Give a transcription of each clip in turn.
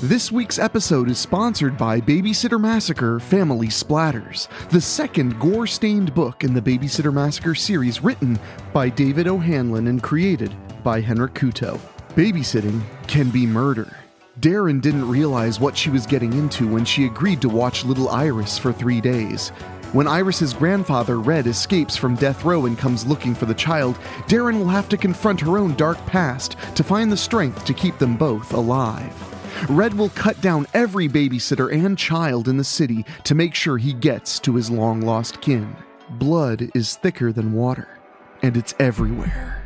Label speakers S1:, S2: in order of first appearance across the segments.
S1: This week's episode is sponsored by Babysitter Massacre Family Splatters, the second gore-stained book in the Babysitter Massacre series written by David O'Hanlon and created by Henrik Kuto. Babysitting can be murder. Darren didn't realize what she was getting into when she agreed to watch little Iris for 3 days. When Iris's grandfather, Red, escapes from death row and comes looking for the child, Darren will have to confront her own dark past to find the strength to keep them both alive. Red will cut down every babysitter and child in the city to make sure he gets to his long-lost kin. Blood is thicker than water, and it's everywhere.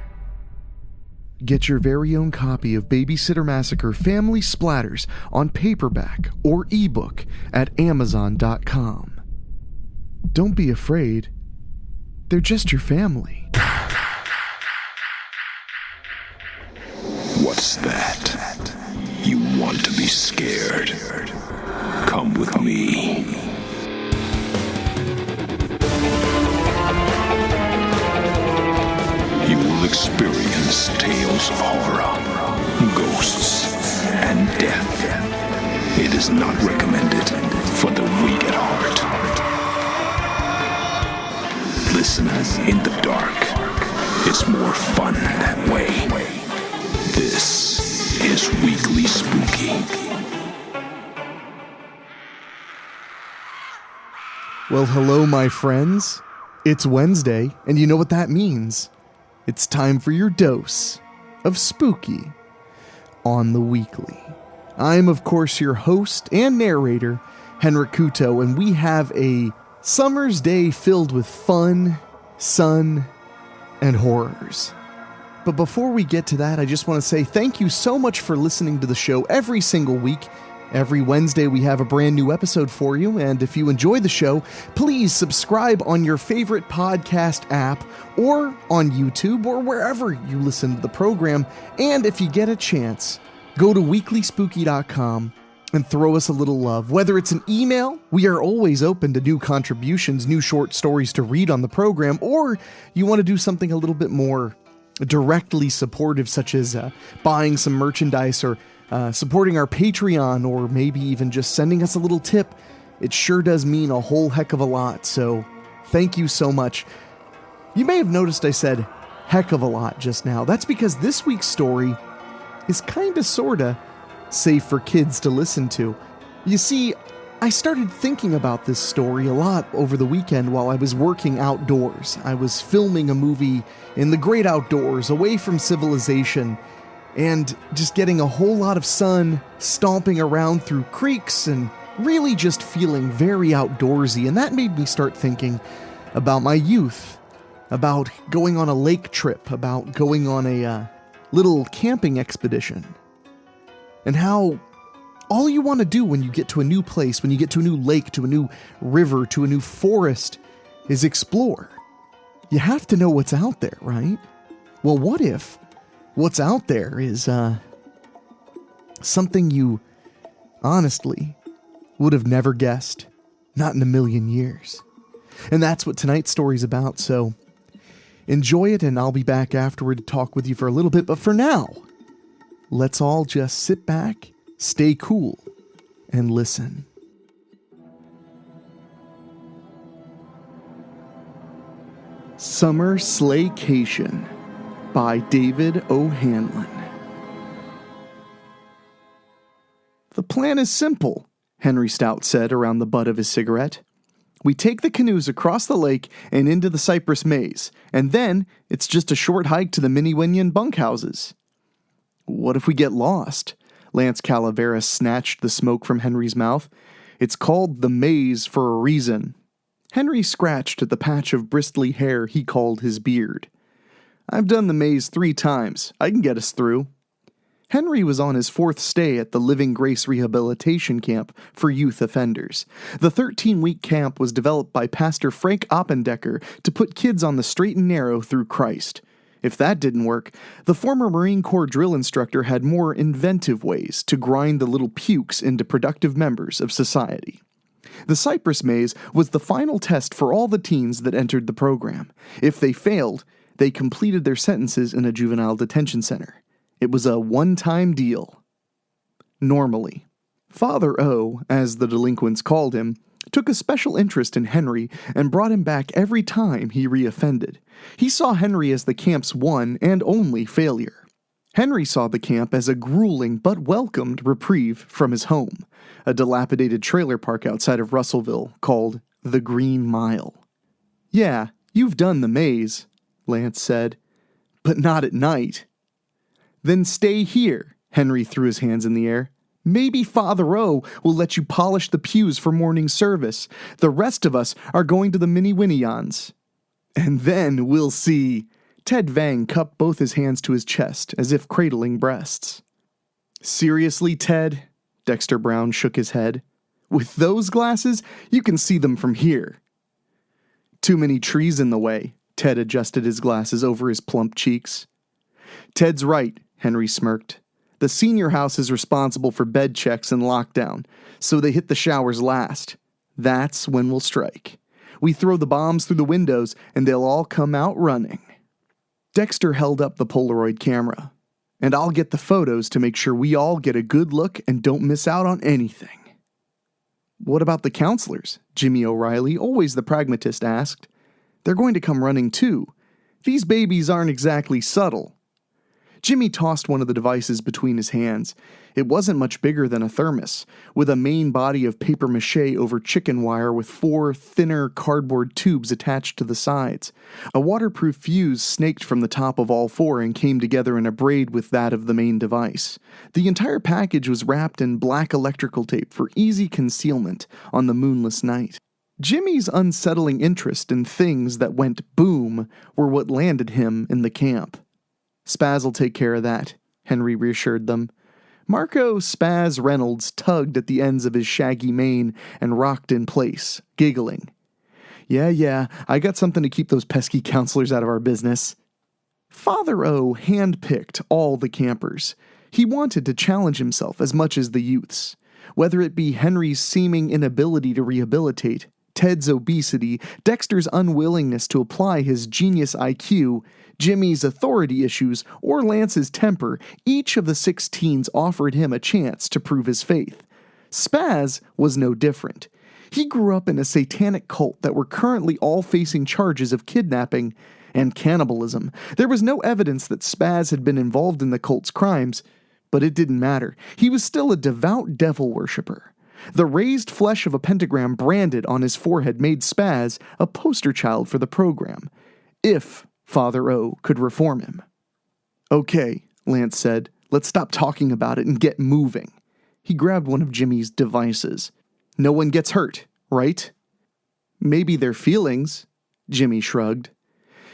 S1: Get your very own copy of Babysitter Massacre Family Splatters on paperback or ebook at Amazon.com. Don't be afraid. They're just your family.
S2: What's that? You want to be scared? Come with me. You will experience tales of horror, ghosts, and death. It is not recommended for the weak at heart. Listen in the dark. It's more fun that way. This is Weekly Spooky.
S1: Well, hello, my friends. It's Wednesday, and you know what that means. It's time for your dose of spooky on the Weekly. I'm, of course, your host and narrator, Henrik Kuto, and we have a summer's day filled with fun, sun, and horrors. But before we get to that, I just want to say thank you so much for listening to the show every single week. Every Wednesday we have a brand new episode for you, and if you enjoy the show, please subscribe on your favorite podcast app or on YouTube or wherever you listen to the program. And if you get a chance, go to WeeklySpooky.com and throw us a little love. Whether it's an email, we are always open to new contributions, new short stories to read on the program, or you want to do something a little bit more directly supportive, such as buying some merchandise or supporting our Patreon, or maybe even just sending us a little tip. It sure does mean a whole heck of a lot, so thank you so much. You may have noticed I said heck of a lot just now. That's because this week's story is kinda sorta safe for kids to listen to. You see, I started thinking about this story a lot over the weekend while I was working outdoors. I was filming a movie in the great outdoors, away from civilization, and just getting a whole lot of sun, stomping around through creeks, and really just feeling very outdoorsy. And that made me start thinking about my youth, about going on a lake trip, about going on a little camping expedition, and how all you want to do when you get to a new place, when you get to a new lake, to a new river, to a new forest, is explore. You have to know what's out there, right? Well, what if what's out there is something you honestly would have never guessed, not in a million years? And that's what tonight's story's about, so enjoy it, and I'll be back afterward to talk with you for a little bit. But for now, let's all just sit back, stay cool, and listen. Summer Slaycation by David O'Hanlon. The plan is simple, Henry Stout said around the butt of his cigarette. We take the canoes across the lake and into the cypress maze, and then it's just a short hike to the Miniwinian bunkhouses. What if we get lost? Lance Calavera snatched the smoke from Henry's mouth. It's called the maze for a reason. Henry scratched at the patch of bristly hair he called his beard. I've done the maze 3 times. I can get us through. Henry was on his 4th stay at the Living Grace Rehabilitation Camp for youth offenders. The 13-week camp was developed by Pastor Frank Oppendecker to put kids on the straight and narrow through Christ. If that didn't work, the former Marine Corps drill instructor had more inventive ways to grind the little pukes into productive members of society. The Cypress Maze was the final test for all the teens that entered the program. If they failed, they completed their sentences in a juvenile detention center. It was a one-time deal. Normally. Father O, as the delinquents called him, took a special interest in Henry and brought him back every time he reoffended. He saw Henry as the camp's one and only failure. Henry saw the camp as a grueling but welcomed reprieve from his home, a dilapidated trailer park outside of Russellville called the Green Mile. "Yeah, you've done the maze," Lance said, "but not at night." "Then stay here," Henry threw his hands in the air. "Maybe Father O will let you polish the pews for morning service. The rest of us are going to the Mini-Winnions. And then we'll see." Ted Vang cupped both his hands to his chest, as if cradling breasts. "Seriously, Ted?" Dexter Brown shook his head. "With those glasses, you can see them from here." "Too many trees in the way." Ted adjusted his glasses over his plump cheeks. "Ted's right," Henry smirked. "The senior house is responsible for bed checks and lockdown, so they hit the showers last. That's when we'll strike. We throw the bombs through the windows, and they'll all come out running." Dexter held up the Polaroid camera. "And I'll get the photos to make sure we all get a good look and don't miss out on anything." "What about the counselors?" Jimmy O'Reilly, always the pragmatist, asked. "They're going to come running too. These babies aren't exactly subtle." Jimmy tossed one of the devices between his hands. It wasn't much bigger than a thermos, with a main body of papier-mâché over chicken wire with 4 thinner cardboard tubes attached to the sides. A waterproof fuse snaked from the top of all 4 and came together in a braid with that of the main device. The entire package was wrapped in black electrical tape for easy concealment on the moonless night. Jimmy's unsettling interest in things that went boom were what landed him in the camp. "Spaz'll take care of that," Henry reassured them. Marco Spaz Reynolds tugged at the ends of his shaggy mane and rocked in place, giggling. Yeah, I got something to keep those pesky counselors out of our business." Father O handpicked all the campers. He wanted to challenge himself as much as the youths. Whether it be Henry's seeming inability to rehabilitate, Ted's obesity, Dexter's unwillingness to apply his genius IQ, Jimmy's authority issues, or Lance's temper, each of the 6 teens offered him a chance to prove his faith. Spaz was no different. He grew up in a satanic cult that were currently all facing charges of kidnapping and cannibalism. There was no evidence that Spaz had been involved in the cult's crimes, but it didn't matter. He was still a devout devil worshipper. The raised flesh of a pentagram branded on his forehead made Spaz a poster child for the program. If Father O could reform him. "Okay," Lance said, "let's stop talking about it and get moving." He grabbed one of Jimmy's devices. "No one gets hurt, right?" "Maybe their feelings," Jimmy shrugged.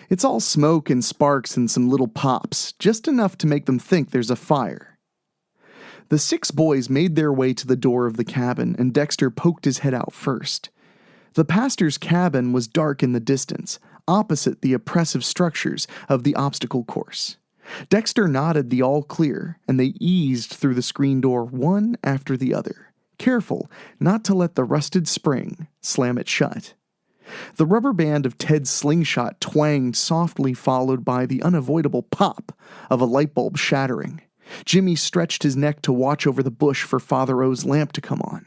S1: "It's all smoke and sparks and some little pops, just enough to make them think there's a fire." The 6 boys made their way to the door of the cabin, and Dexter poked his head out first. The pastor's cabin was dark in the distance, opposite the oppressive structures of the obstacle course. Dexter nodded the all clear, and they eased through the screen door one after the other, careful not to let the rusted spring slam it shut. The rubber band of Ted's slingshot twanged softly, followed by the unavoidable pop of a light bulb shattering. Jimmy stretched his neck to watch over the bush for Father O's lamp to come on.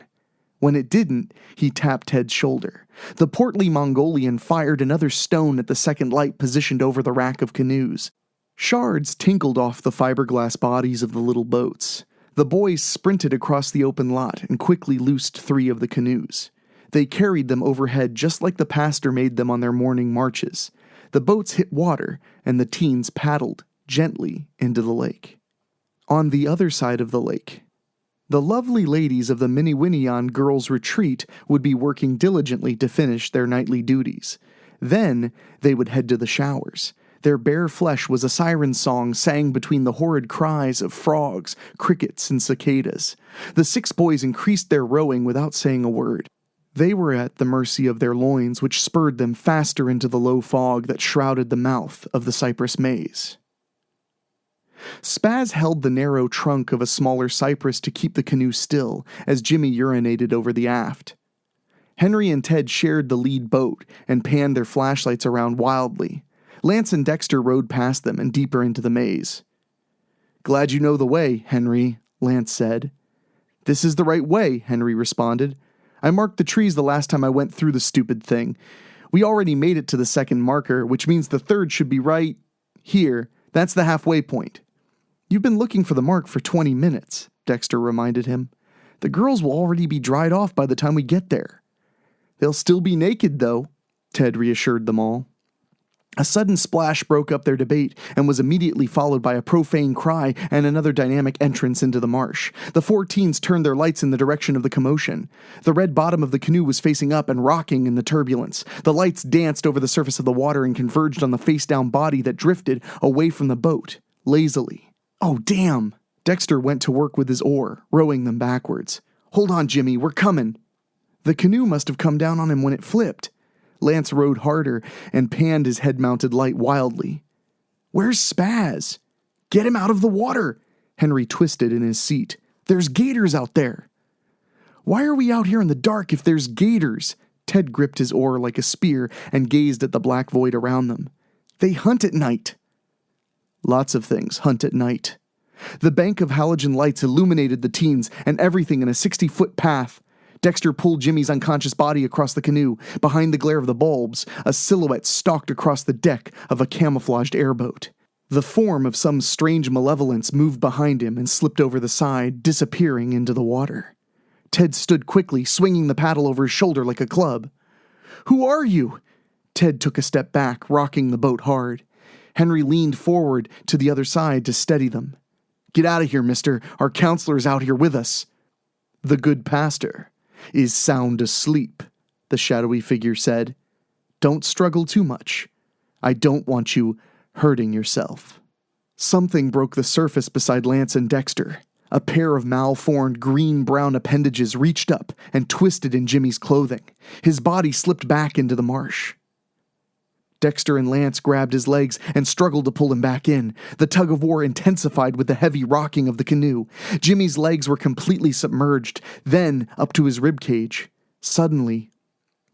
S1: When it didn't, he tapped Ted's shoulder. The portly Mongolian fired another stone at the second light positioned over the rack of canoes. Shards tinkled off the fiberglass bodies of the little boats. The boys sprinted across the open lot and quickly loosed 3 of the canoes. They carried them overhead just like the pastor made them on their morning marches. The boats hit water, and the teens paddled gently into the lake. On the other side of the lake, the lovely ladies of the Mini-Winnion Girls' Retreat would be working diligently to finish their nightly duties. Then they would head to the showers. Their bare flesh was a siren song sang between the horrid cries of frogs, crickets, and cicadas. The 6 boys increased their rowing without saying a word. They were at the mercy of their loins, which spurred them faster into the low fog that shrouded the mouth of the cypress maze. Spaz held the narrow trunk of a smaller cypress to keep the canoe still as Jimmy urinated over the aft. Henry and Ted shared the lead boat and panned their flashlights around wildly. Lance and Dexter rowed past them and deeper into the maze. "Glad you know the way, Henry," Lance said. "This is the right way," Henry responded. "I marked the trees the last time I went through the stupid thing. We already made it to the second marker, which means the third should be right here. That's the halfway point." "You've been looking for the mark for 20 minutes, Dexter reminded him. "The girls will already be dried off by the time we get there." "They'll still be naked, though," Ted reassured them all. A sudden splash broke up their debate and was immediately followed by a profane cry and another dynamic entrance into the marsh. The 4 teens turned their lights in the direction of the commotion. The red bottom of the canoe was facing up and rocking in the turbulence. The lights danced over the surface of the water and converged on the face-down body that drifted away from the boat, lazily. "Oh, damn!" Dexter went to work with his oar, rowing them backwards. "Hold on, Jimmy, we're coming." The canoe must have come down on him when it flipped. Lance rowed harder and panned his head-mounted light wildly. "Where's Spaz?" "Get him out of the water!" Henry twisted in his seat. "There's gators out there." "Why are we out here in the dark if there's gators?" Ted gripped his oar like a spear and gazed at the black void around them. "They hunt at night." "Lots of things hunt at night." The bank of halogen lights illuminated the teens and everything in a 60-foot path. Dexter pulled Jimmy's unconscious body across the canoe. Behind the glare of the bulbs, a silhouette stalked across the deck of a camouflaged airboat. The form of some strange malevolence moved behind him and slipped over the side, disappearing into the water. Ted stood quickly, swinging the paddle over his shoulder like a club. "Who are you?" Ted took a step back, rocking the boat hard. Henry leaned forward to the other side to steady them. "Get out of here, mister. Our counselor's out here with us." "The good pastor is sound asleep," the shadowy figure said. "Don't struggle too much. I don't want you hurting yourself." Something broke the surface beside Lance and Dexter. A pair of malformed green-brown appendages reached up and twisted in Jimmy's clothing. His body slipped back into the marsh. Dexter and Lance grabbed his legs and struggled to pull him back in. The tug-of-war intensified with the heavy rocking of the canoe. Jimmy's legs were completely submerged, then up to his ribcage. Suddenly,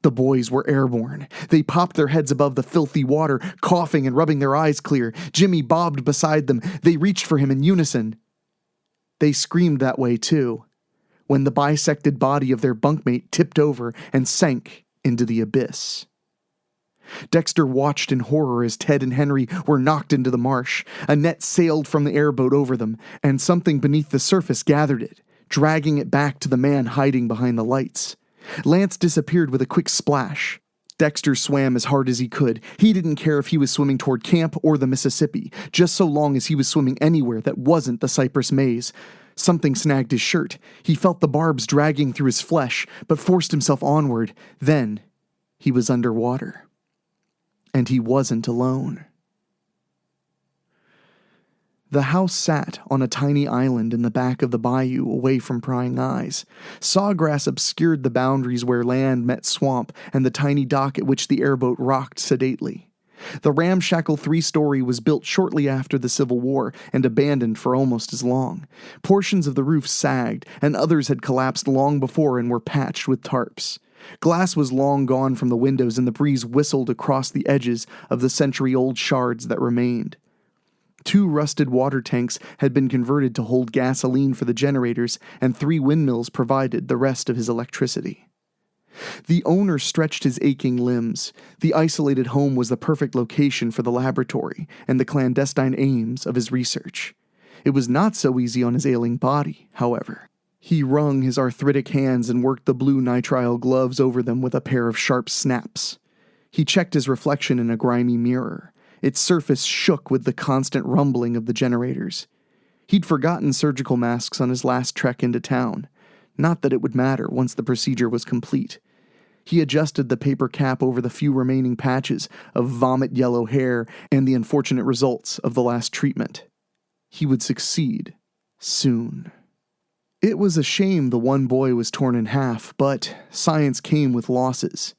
S1: the boys were airborne. They popped their heads above the filthy water, coughing and rubbing their eyes clear. Jimmy bobbed beside them. They reached for him in unison. They screamed that way, too, when the bisected body of their bunkmate tipped over and sank into the abyss. Dexter watched in horror as Ted and Henry were knocked into the marsh. A net sailed from the airboat over them, and something beneath the surface gathered it, dragging it back to the man hiding behind the lights. Lance disappeared with a quick splash. Dexter swam as hard as he could. He didn't care if he was swimming toward camp or the Mississippi, just so long as he was swimming anywhere that wasn't the cypress maze. Something snagged his shirt. He felt the barbs dragging through his flesh, but forced himself onward. Then, he was underwater. And he wasn't alone. The house sat on a tiny island in the back of the bayou away from prying eyes. Sawgrass obscured the boundaries where land met swamp and the tiny dock at which the airboat rocked sedately. The ramshackle 3-story was built shortly after the Civil War and abandoned for almost as long. Portions of the roof sagged, and others had collapsed long before and were patched with tarps. Glass was long gone from the windows, and the breeze whistled across the edges of the century-old shards that remained. 2 rusted water tanks had been converted to hold gasoline for the generators, and 3 windmills provided the rest of his electricity. The owner stretched his aching limbs. The isolated home was the perfect location for the laboratory and the clandestine aims of his research. It was not so easy on his ailing body, however. He wrung his arthritic hands and worked the blue nitrile gloves over them with a pair of sharp snaps. He checked his reflection in a grimy mirror. Its surface shook with the constant rumbling of the generators. He'd forgotten surgical masks on his last trek into town. Not that it would matter once the procedure was complete. He adjusted the paper cap over the few remaining patches of vomit yellow hair and the unfortunate results of the last treatment. He would succeed soon. It was a shame the one boy was torn in half, but science came with losses.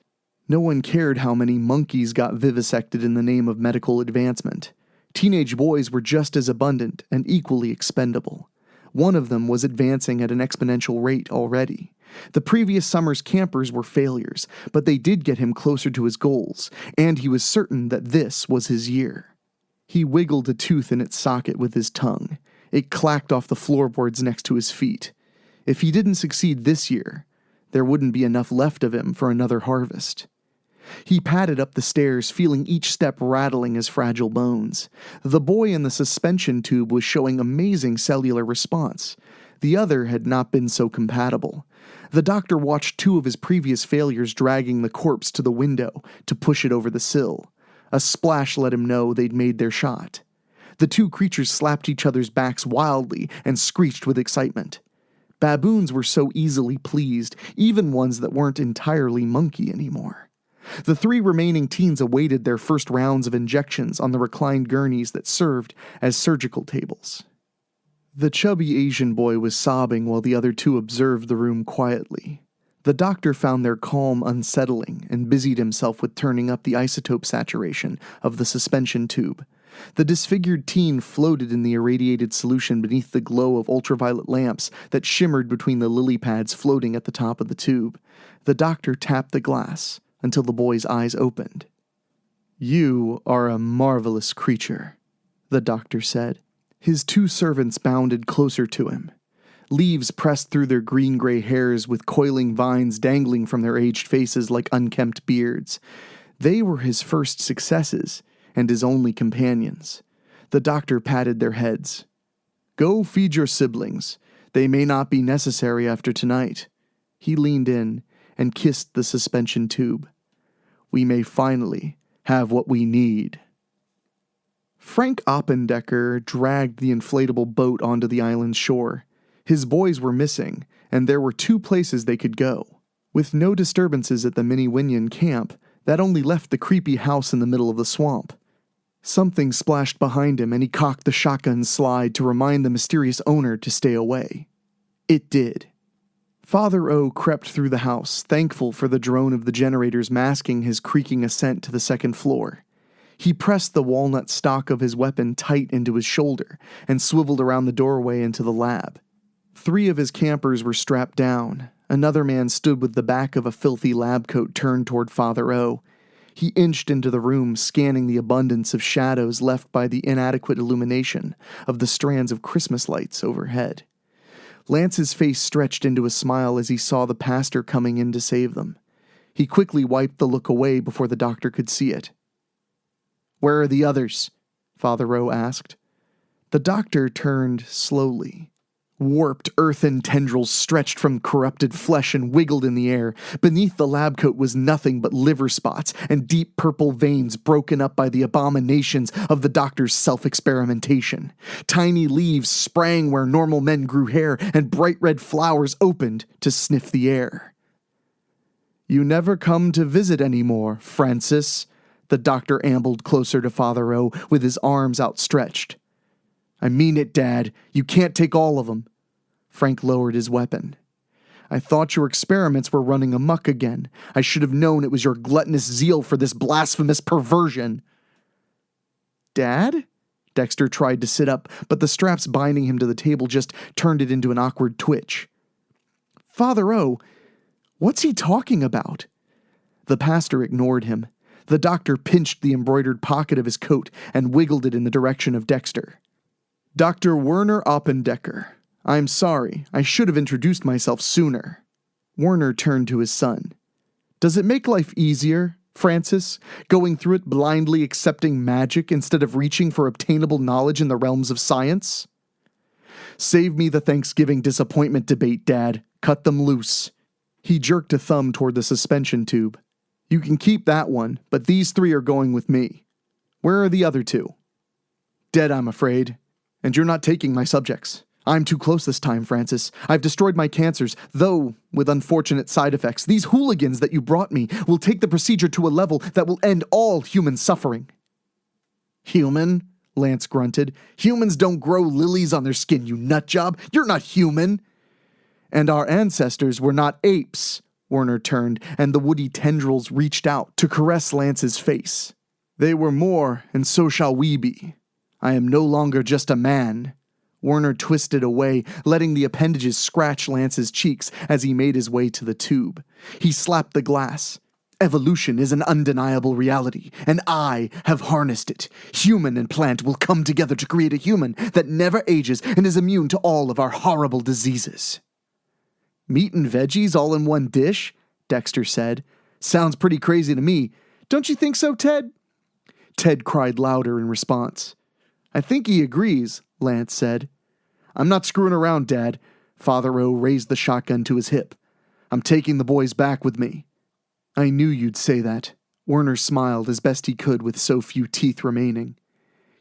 S1: No one cared how many monkeys got vivisected in the name of medical advancement. Teenage boys were just as abundant and equally expendable. One of them was advancing at an exponential rate already. The previous summer's campers were failures, but they did get him closer to his goals, and he was certain that this was his year. He wiggled a tooth in its socket with his tongue. It clacked off the floorboards next to his feet. If he didn't succeed this year, there wouldn't be enough left of him for another harvest. He padded up the stairs, feeling each step rattling his fragile bones. The boy in the suspension tube was showing amazing cellular response. The other had not been so compatible. The doctor watched 2 of his previous failures dragging the corpse to the window to push it over the sill. A splash let him know they'd made their shot. The 2 creatures slapped each other's backs wildly and screeched with excitement. Baboons were so easily pleased, even ones that weren't entirely monkey anymore. The 3 remaining teens awaited their first rounds of injections on the reclined gurneys that served as surgical tables. The chubby Asian boy was sobbing while the other 2 observed the room quietly. The doctor found their calm unsettling and busied himself with turning up the isotope saturation of the suspension tube. The disfigured teen floated in the irradiated solution beneath the glow of ultraviolet lamps that shimmered between the lily pads floating at the top of the tube. The doctor tapped the glass until the boy's eyes opened. "You are a marvelous creature," the doctor said. His 2 servants bounded closer to him. Leaves pressed through their green-gray hairs with coiling vines dangling from their aged faces like unkempt beards. They were his first successes and his only companions. The doctor patted their heads. "Go feed your siblings. They may not be necessary after tonight." He leaned in and kissed the suspension tube. "We may finally have what we need." Frank Oppendecker dragged the inflatable boat onto the island's shore. His boys were missing, and there were 2 places they could go. With no disturbances at the Mini-Winion camp, that only left the creepy house in the middle of the swamp. Something splashed behind him, and he cocked the shotgun slide to remind the mysterious owner to stay away. It did. Father O crept through the house, thankful for the drone of the generators masking his creaking ascent to the 2nd floor. He pressed the walnut stock of his weapon tight into his shoulder and swiveled around the doorway into the lab. 3 of his campers were strapped down. Another man stood with the back of a filthy lab coat turned toward Father O. He inched into the room, scanning the abundance of shadows left by the inadequate illumination of the strands of Christmas lights overhead. Lance's face stretched into a smile as he saw the pastor coming in to save them. He quickly wiped the look away before the doctor could see it. "Where are the others?" Father O asked. The doctor turned slowly. Warped earthen tendrils stretched from corrupted flesh and wiggled in the air. Beneath the lab coat was nothing but liver spots and deep purple veins broken up by the abominations of the doctor's self-experimentation. Tiny leaves sprang where normal men grew hair, and bright red flowers opened to sniff the air. "You never come to visit anymore, Francis." The doctor ambled closer to Father O with his arms outstretched. "I mean it, Dad. You can't take all of them." Frank lowered his weapon. "I thought your experiments were running amok again. I should have known it was your gluttonous zeal for this blasphemous perversion." "Dad?" Dexter tried to sit up, but the straps binding him to the table just turned it into an awkward twitch. "Father O, what's he talking about?" The pastor ignored him. The doctor pinched the embroidered pocket of his coat and wiggled it in the direction of Dexter. "Dr. Werner Oppendecker. I'm sorry, I should have introduced myself sooner." Werner turned to his son. "Does it make life easier, Francis, going through it blindly accepting magic instead of reaching for obtainable knowledge in the realms of science?" "Save me the Thanksgiving disappointment debate, Dad. Cut them loose." He jerked a thumb toward the suspension tube. "You can keep that one, but these 3 are going with me. Where are the other 2? "Dead, I'm afraid. And you're not taking my subjects. I'm too close this time, Francis. I've destroyed my cancers, though with unfortunate side effects. These hooligans that you brought me will take the procedure to a level that will end all human suffering." "Human?" Lance grunted. "Humans don't grow lilies on their skin, you nutjob. You're not human." "And our ancestors were not apes." Werner turned, and the woody tendrils reached out to caress Lance's face. "They were more, and so shall we be. I am no longer just a man." Werner twisted away, letting the appendages scratch Lance's cheeks as he made his way to the tube. He slapped the glass. "Evolution is an undeniable reality, and I have harnessed it. Human and plant will come together to create a human that never ages and is immune to all of our horrible diseases." Meat and veggies all in one dish? Dexter said. Sounds pretty crazy to me. Don't you think so, Ted? Ted cried louder in response. I think he agrees, Lance said. I'm not screwing around, Dad. Father O raised the shotgun to his hip. I'm taking the boys back with me. I knew you'd say that. Werner smiled as best he could with so few teeth remaining.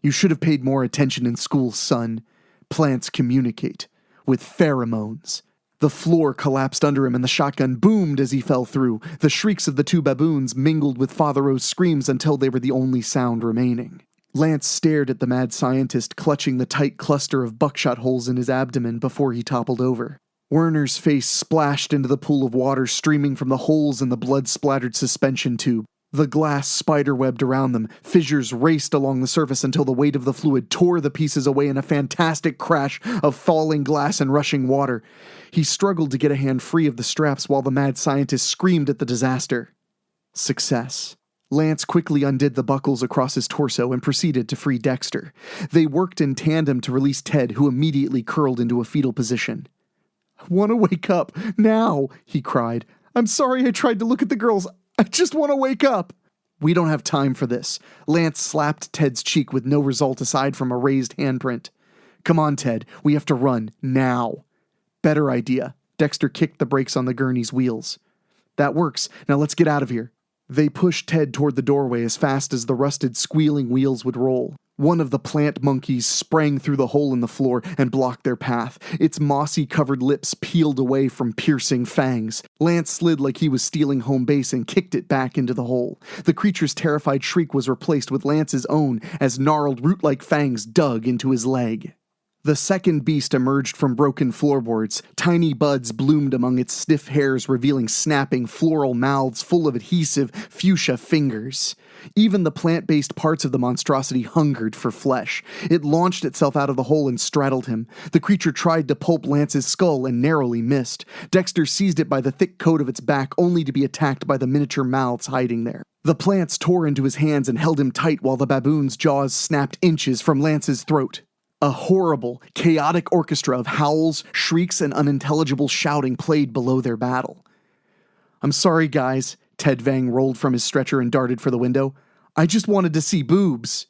S1: You should have paid more attention in school, son. Plants communicate. With pheromones. The floor collapsed under him and the shotgun boomed as he fell through. The shrieks of the two baboons mingled with Father O's screams until they were the only sound remaining. Lance stared at the mad scientist clutching the tight cluster of buckshot holes in his abdomen before he toppled over. Werner's face splashed into the pool of water streaming from the holes in the blood-splattered suspension tube. The glass spiderwebbed around them. Fissures raced along the surface until the weight of the fluid tore the pieces away in a fantastic crash of falling glass and rushing water. He struggled to get a hand free of the straps while the mad scientist screamed at the disaster. Success. Lance quickly undid the buckles across his torso and proceeded to free Dexter. They worked in tandem to release Ted, who immediately curled into a fetal position. I want to wake up, now, he cried. I'm sorry I tried to look at the girls. I just want to wake up. We don't have time for this. Lance slapped Ted's cheek with no result aside from a raised handprint. Come on, Ted. We have to run, now. Better idea. Dexter kicked the brakes on the gurney's wheels. That works. Now let's get out of here. They pushed Ted toward the doorway as fast as the rusted, squealing wheels would roll. One of the plant monkeys sprang through the hole in the floor and blocked their path. Its mossy-covered lips peeled away from piercing fangs. Lance slid like he was stealing home base and kicked it back into the hole. The creature's terrified shriek was replaced with Lance's own as gnarled root-like fangs dug into his leg. The second beast emerged from broken floorboards. Tiny buds bloomed among its stiff hairs, revealing snapping floral mouths full of adhesive fuchsia fingers. Even the plant-based parts of the monstrosity hungered for flesh. It launched itself out of the hole and straddled him. The creature tried to pulp Lance's skull and narrowly missed. Dexter seized it by the thick coat of its back, only to be attacked by the miniature mouths hiding there. The plants tore into his hands and held him tight while the baboon's jaws snapped inches from Lance's throat. A horrible, chaotic orchestra of howls, shrieks, and unintelligible shouting played below their battle. I'm sorry, guys. Ted Vang rolled from his stretcher and darted for the window. I just wanted to see boobs.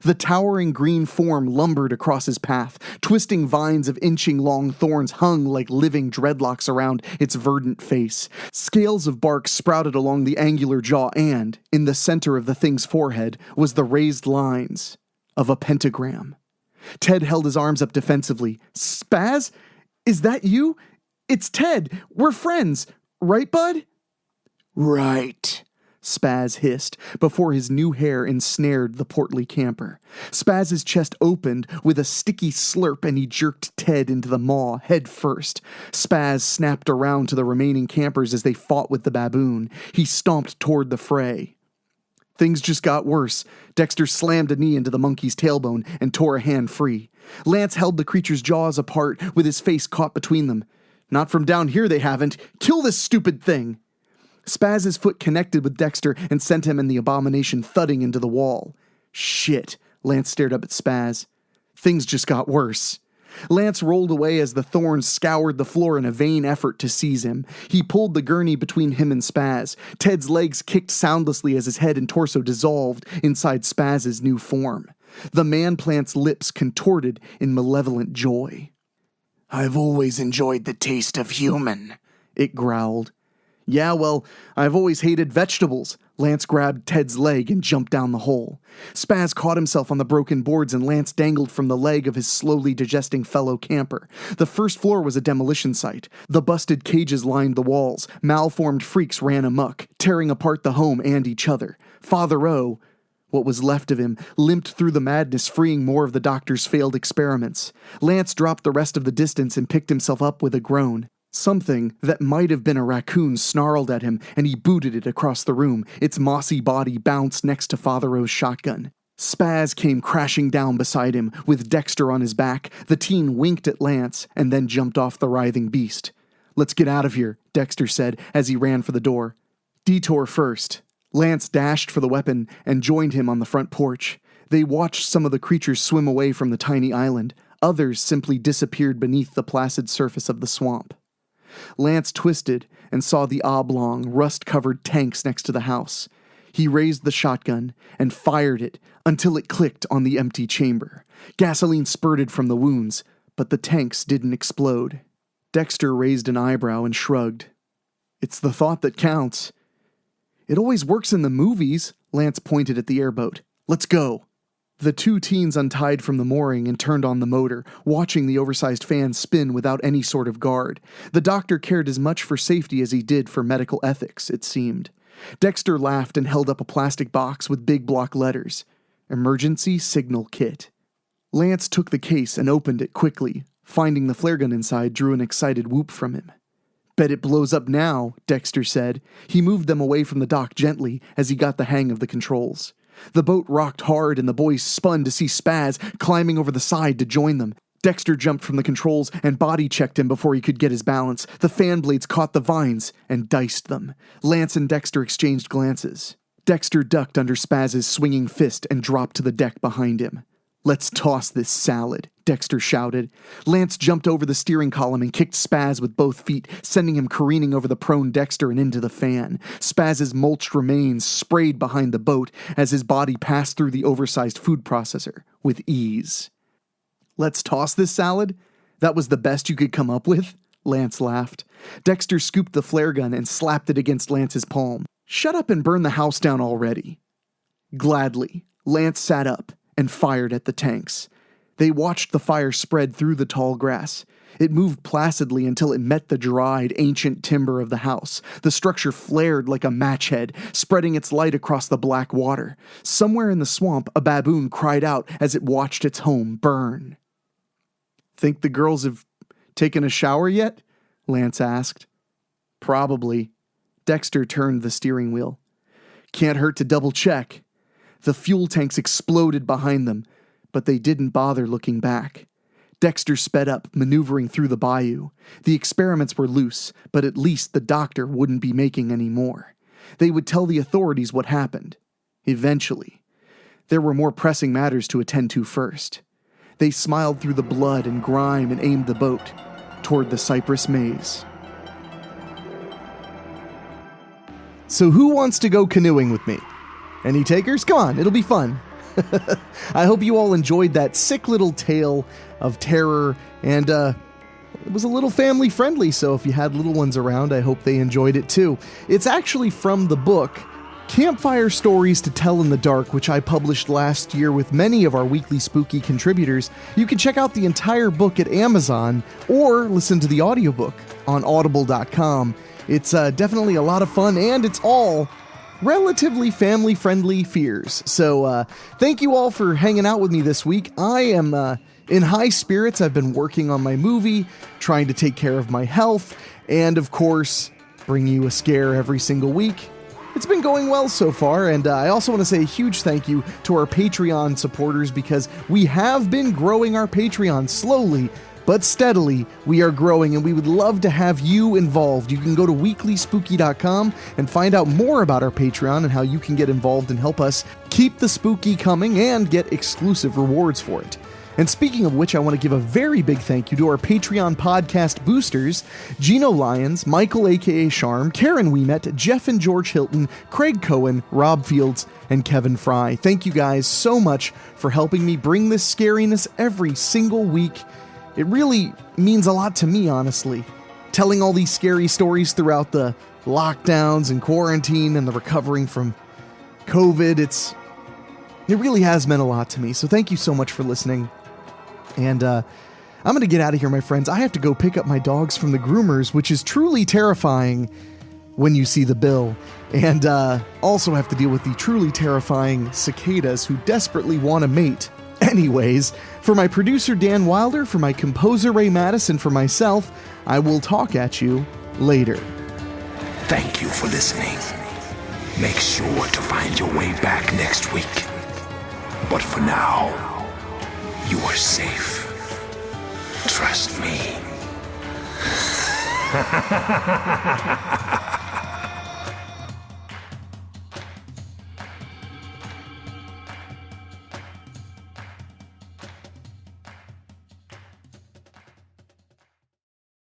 S1: The towering green form lumbered across his path. Twisting vines of inching-long thorns hung like living dreadlocks around its verdant face. Scales of bark sprouted along the angular jaw and, in the center of the thing's forehead, was the raised lines of a pentagram. Ted held his arms up defensively. Spaz? Is that you? It's Ted. We're friends. Right, bud? Right, Spaz hissed, before his new hair ensnared the portly camper. Spaz's chest opened with a sticky slurp and he jerked Ted into the maw head first. Spaz snapped around to the remaining campers as they fought with the baboon. He stomped toward the fray. Things just got worse. Dexter slammed a knee into the monkey's tailbone and tore a hand free. Lance held the creature's jaws apart with his face caught between them. Not from down here they haven't. Kill this stupid thing! Spaz's foot connected with Dexter and sent him and the abomination thudding into the wall. Shit, Lance stared up at Spaz. Things just got worse. Lance rolled away as the thorns scoured the floor in a vain effort to seize him. He pulled the gurney between him and Spaz. Ted's legs kicked soundlessly as his head and torso dissolved inside Spaz's new form. The man-plant's lips contorted in malevolent joy. I've always enjoyed the taste of human, it growled. Yeah, well, I've always hated vegetables. Lance grabbed Ted's leg and jumped down the hole. Spaz caught himself on the broken boards and Lance dangled from the leg of his slowly digesting fellow camper. The first floor was a demolition site. The busted cages lined the walls. Malformed freaks ran amok, tearing apart the home and each other. Father O, what was left of him, limped through the madness, freeing more of the doctor's failed experiments. Lance dropped the rest of the distance and picked himself up with a groan. Something that might have been a raccoon snarled at him, and he booted it across the room. Its mossy body bounced next to Father O's shotgun. Spaz came crashing down beside him, with Dexter on his back. The teen winked at Lance, and then jumped off the writhing beast. Let's get out of here, Dexter said as he ran for the door. Detour first. Lance dashed for the weapon and joined him on the front porch. They watched some of the creatures swim away from the tiny island. Others simply disappeared beneath the placid surface of the swamp. Lance twisted and saw the oblong, rust-covered tanks next to the house. He raised the shotgun and fired it until it clicked on the empty chamber. Gasoline spurted from the wounds, but the tanks didn't explode. Dexter raised an eyebrow and shrugged. It's the thought that counts. It always works in the movies, Lance pointed at the airboat. Let's go. The two teens untied from the mooring and turned on the motor, watching the oversized fan spin without any sort of guard. The doctor cared as much for safety as he did for medical ethics, it seemed. Dexter laughed and held up a plastic box with big block letters. Emergency Signal Kit. Lance took the case and opened it quickly. Finding the flare gun inside drew an excited whoop from him. Bet it blows up now, Dexter said. He moved them away from the dock gently as he got the hang of the controls. The boat rocked hard and the boys spun to see Spaz climbing over the side to join them. Dexter jumped from the controls and body-checked him before he could get his balance. The fan blades caught the vines and diced them. Lance and Dexter exchanged glances. Dexter ducked under Spaz's swinging fist and dropped to the deck behind him. Let's toss this salad, Dexter shouted. Lance jumped over the steering column and kicked Spaz with both feet, sending him careening over the prone Dexter and into the fan. Spaz's mulched remains sprayed behind the boat as his body passed through the oversized food processor with ease. Let's toss this salad? That was the best you could come up with? Lance laughed. Dexter scooped the flare gun and slapped it against Lance's palm. Shut up and burn the house down already. Gladly, Lance sat up and fired at the tanks. They watched the fire spread through the tall grass. It moved placidly until it met the dried, ancient timber of the house. The structure flared like a match head, spreading its light across the black water. Somewhere in the swamp, a baboon cried out as it watched its home burn. Think the girls have taken a shower yet? Lance asked. Probably. Dexter turned the steering wheel. Can't hurt to double check. The fuel tanks exploded behind them, but they didn't bother looking back. Dexter sped up, maneuvering through the bayou. The experiments were loose, but at least the doctor wouldn't be making any more. They would tell the authorities what happened. Eventually. There were more pressing matters to attend to first. They smiled through the blood and grime and aimed the boat toward the cypress maze. So who wants to go canoeing with me? Any takers? Come on, it'll be fun. I hope you all enjoyed that sick little tale of terror, and it was a little family friendly, so if you had little ones around, I hope they enjoyed it too. It's actually from the book Campfire Stories to Tell in the Dark, which I published last year with many of our Weekly Spooky contributors. You can check out the entire book at Amazon or listen to the audiobook on audible.com. It's definitely a lot of fun, and it's all relatively family-friendly fears. So thank you all for hanging out with me this week. I am in high spirits. I've been working on my movie, trying to take care of my health, and of course, bring you a scare every single week. It's been going well so far, and I also want to say a huge thank you to our Patreon supporters, because we have been growing our Patreon slowly, but steadily. We are growing, and we would love to have you involved. You can go to WeeklySpooky.com and find out more about our Patreon and how you can get involved and help us keep the spooky coming and get exclusive rewards for it. And speaking of which, I want to give a very big thank you to our Patreon podcast boosters, Gino Lyons, Michael aka Charm, Karen Weemet, Jeff and George Hilton, Craig Cohen, Rob Fields, and Kevin Fry. Thank you guys so much for helping me bring this scariness every single week. It really means a lot to me, honestly. Telling all these scary stories throughout the lockdowns and quarantine and the recovering from COVID, it really has meant a lot to me. So thank you so much for listening. And I'm going to get out of here, my friends. I have to go pick up my dogs from the groomers, which is truly terrifying when you see the bill. And also have to deal with the truly terrifying cicadas who desperately want to mate. Anyways, for my producer Dan Wilder, for my composer Ray Madison, for myself, I will talk at you later.
S2: Thank you for listening. Make sure to find your way back next week. But for now, you are safe. Trust me.